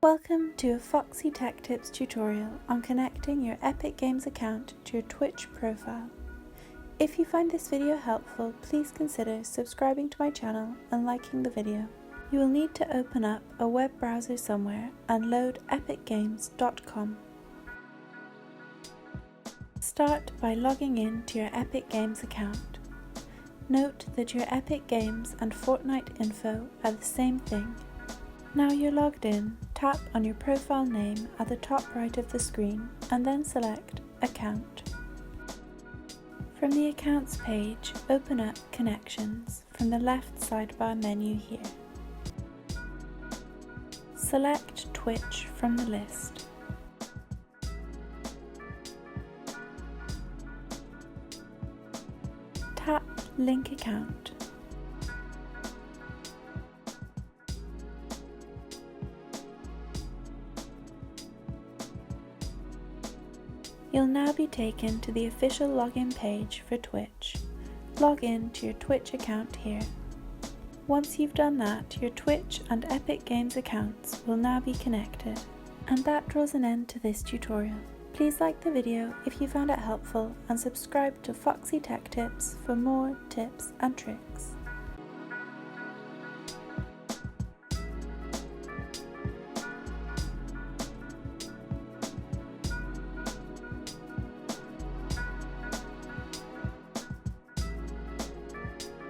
Welcome to a Foxy Tech Tips tutorial on connecting your Epic Games account to your Twitch profile. If you find this video helpful, please consider subscribing to my channel and liking the video. You will need to open up a web browser somewhere and load epicgames.com. Start by logging in to your Epic Games account. Note that your Epic Games and Fortnite info are the same thing. Now you're logged in, tap on your profile name at the top right of the screen and then select Account. From the Accounts page, open up Connections from the left sidebar menu here. Select Twitch from the list. Tap Link Account. You'll now be taken to the official login page for Twitch. Log in to your Twitch account here. Once you've done that, your Twitch and Epic Games accounts will now be connected. And that draws an end to this tutorial. Please like the video if you found it helpful and subscribe to Foxy Tech Tips for more tips and tricks.